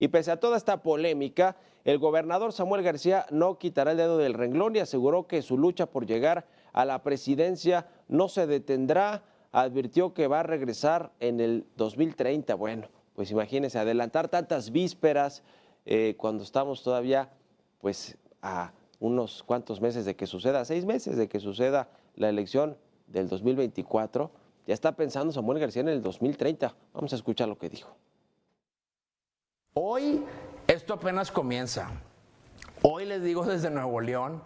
Y pese a toda esta polémica, el gobernador Samuel García no quitará el dedo del renglón y aseguró que su lucha por llegar a la presidencia no se detendrá. Advirtió que va a regresar en el 2030. Bueno, pues imagínense, adelantar tantas vísperas cuando estamos todavía pues a unos cuantos meses de que suceda, 6 meses de que suceda la elección del 2024, ya está pensando Samuel García en el 2030. Vamos a escuchar lo que dijo. Hoy esto apenas comienza. Hoy les digo desde Nuevo León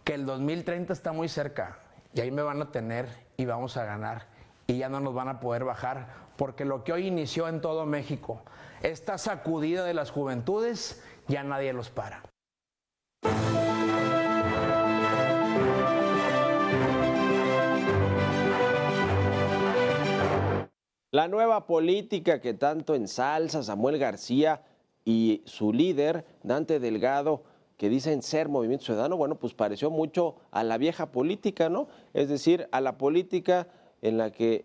que el 2030 está muy cerca y ahí me van a tener y vamos a ganar y ya no nos van a poder bajar porque lo que hoy inició en todo México, esta sacudida de las juventudes, ya nadie los para. La nueva política que tanto ensalza Samuel García y su líder, Dante Delgado, que dicen ser Movimiento Ciudadano, bueno, pues pareció mucho a la vieja política, ¿no? Es decir, a la política en la que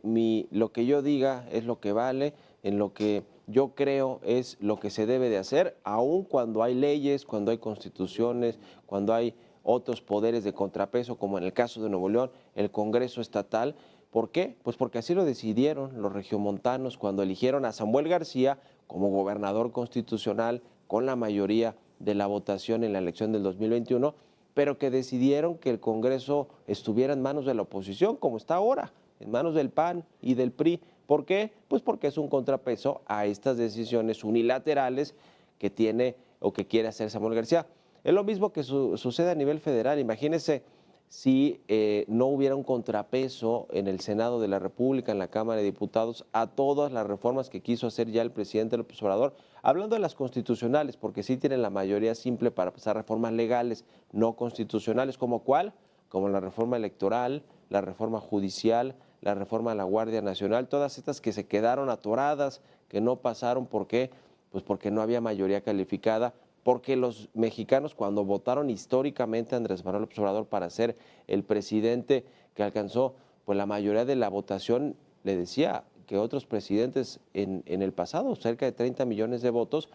lo que yo diga es lo que vale, en lo que yo creo es lo que se debe de hacer, aun cuando hay leyes, cuando hay constituciones, cuando hay otros poderes de contrapeso, como en el caso de Nuevo León, el Congreso Estatal. ¿Por qué? Pues porque así lo decidieron los regiomontanos cuando eligieron a Samuel García como gobernador constitucional con la mayoría de la votación en la elección del 2021, pero que decidieron que el Congreso estuviera en manos de la oposición, como está ahora, en manos del PAN y del PRI. ¿Por qué? Pues porque es un contrapeso a estas decisiones unilaterales que tiene o que quiere hacer Samuel García. Es lo mismo que sucede a nivel federal. Imagínense si no hubiera un contrapeso en el Senado de la República, en la Cámara de Diputados, a todas las reformas que quiso hacer ya el presidente López Obrador, hablando de las constitucionales, porque sí tienen la mayoría simple para pasar reformas legales, no constitucionales, ¿como cuál? Como la reforma electoral, la reforma judicial, la reforma de la Guardia Nacional, todas estas que se quedaron atoradas, que no pasaron. ¿Por qué? Pues porque no había mayoría calificada, porque los mexicanos cuando votaron históricamente a Andrés Manuel López Obrador para ser el presidente que alcanzó pues la mayoría de la votación, le decía que otros presidentes en el pasado, cerca de 30 millones de votos,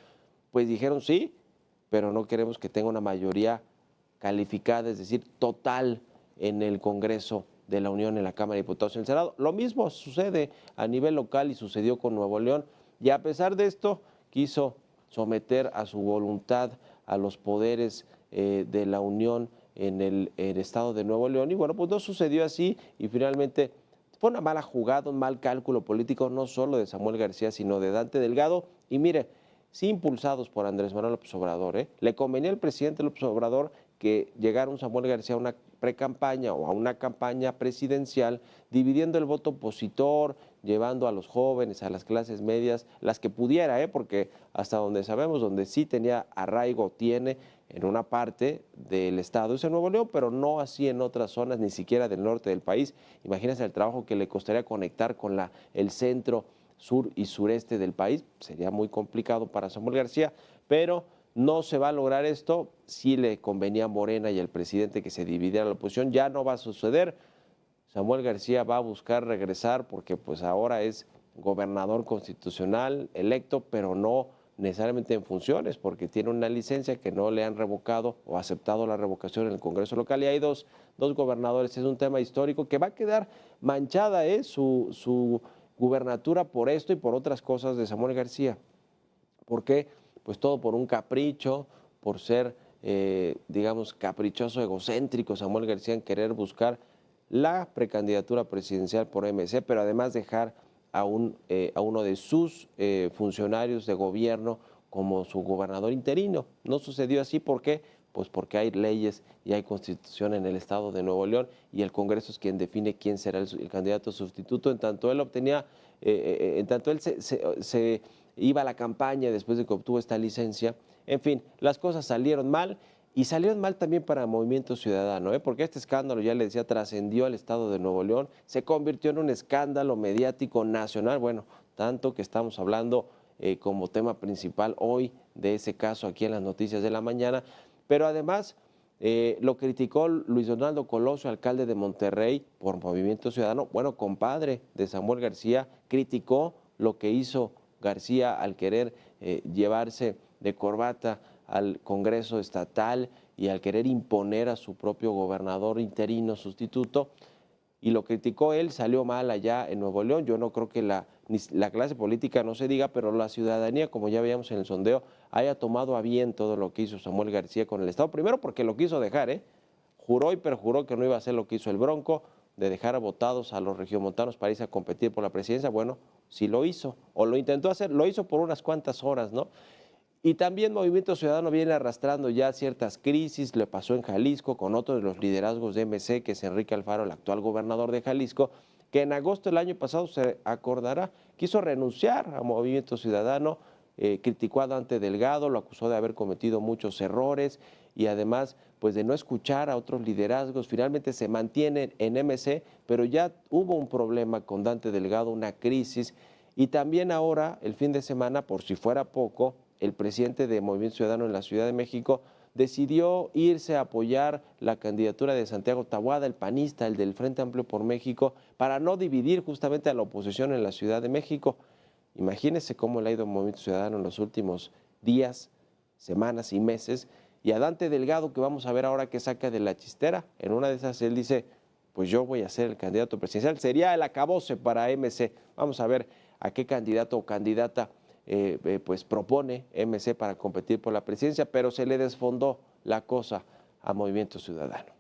pues dijeron sí, pero no queremos que tenga una mayoría calificada, es decir, total en el Congreso de la Unión, en la Cámara de Diputados y en el Senado. Lo mismo sucede a nivel local y sucedió con Nuevo León, y a pesar de esto quiso someter a su voluntad a los poderes de la Unión en el estado de Nuevo León. Y bueno, pues no sucedió así y finalmente fue una mala jugada, un mal cálculo político, no solo de Samuel García, sino de Dante Delgado. Y mire, sí impulsados por Andrés Manuel López Obrador, le convenía al presidente López Obrador que llegara un Samuel García a una precampaña o a una campaña presidencial, dividiendo el voto opositor, llevando a los jóvenes, a las clases medias, las que pudiera, porque hasta donde sabemos, donde sí tenía arraigo, tiene en una parte del estado, es en Nuevo León, pero no así en otras zonas, ni siquiera del norte del país. Imagínense el trabajo que le costaría conectar con el centro, sur y sureste del país. Sería muy complicado para Samuel García, pero no se va a lograr esto. Si le convenía a Morena y al presidente que se dividiera la oposición, ya no va a suceder. Samuel García va a buscar regresar porque pues ahora es gobernador constitucional electo, pero no necesariamente en funciones, porque tiene una licencia que no le han revocado o aceptado la revocación en el Congreso local, y hay dos gobernadores. Es un tema histórico que va a quedar manchada su gubernatura por esto y por otras cosas de Samuel García. ¿Por qué? Pues todo por un capricho, por ser, digamos, caprichoso, egocéntrico Samuel García en querer buscar la precandidatura presidencial por MC, pero además dejar a uno de sus funcionarios de gobierno como su gobernador interino. No sucedió así. ¿Por qué? Pues porque hay leyes y hay constitución en el estado de Nuevo León y el Congreso es quien define quién será el candidato sustituto. En tanto él obtenía, en tanto él se iba a la campaña después de que obtuvo esta licencia. En fin, las cosas salieron mal. Y salieron mal también para Movimiento Ciudadano, porque este escándalo, ya le decía, trascendió al estado de Nuevo León, se convirtió en un escándalo mediático nacional, bueno, tanto que estamos hablando como tema principal hoy de ese caso aquí en las noticias de la mañana, pero además lo criticó Luis Donaldo Colosio, alcalde de Monterrey, por Movimiento Ciudadano, bueno, compadre de Samuel García, criticó lo que hizo García al querer llevarse de corbata al Congreso estatal y al querer imponer a su propio gobernador interino sustituto. Y lo criticó él, salió mal allá en Nuevo León. Yo no creo que la clase política, no se diga, pero la ciudadanía, como ya veíamos en el sondeo, haya tomado a bien todo lo que hizo Samuel García con el Estado. Primero porque lo quiso dejar, juró y perjuró que no iba a hacer lo que hizo el Bronco, de dejar a votados a los regiomontanos para irse a competir por la presidencia. Bueno, sí lo hizo, o lo intentó hacer, lo hizo por unas cuantas horas, ¿no? Y también Movimiento Ciudadano viene arrastrando ya ciertas crisis, le pasó en Jalisco con otro de los liderazgos de MC, que es Enrique Alfaro, el actual gobernador de Jalisco, que en agosto del año pasado, se acordará, quiso renunciar a Movimiento Ciudadano, criticó a Dante Delgado, lo acusó de haber cometido muchos errores y además pues de no escuchar a otros liderazgos. Finalmente se mantiene en MC, pero ya hubo un problema con Dante Delgado, una crisis. Y también ahora, el fin de semana, por si fuera poco, el presidente de Movimiento Ciudadano en la Ciudad de México decidió irse a apoyar la candidatura de Santiago Taboada, el panista, el del Frente Amplio por México, para no dividir justamente a la oposición en la Ciudad de México. Imagínense cómo le ha ido Movimiento Ciudadano en los últimos días, semanas y meses. Y a Dante Delgado, que vamos a ver ahora que saca de la chistera, en una de esas él dice, pues yo voy a ser el candidato presidencial. Sería el acabose para MC. Vamos a ver a qué candidato o candidata pues propone MC para competir por la presidencia, pero se le desfondó la cosa a Movimiento Ciudadano.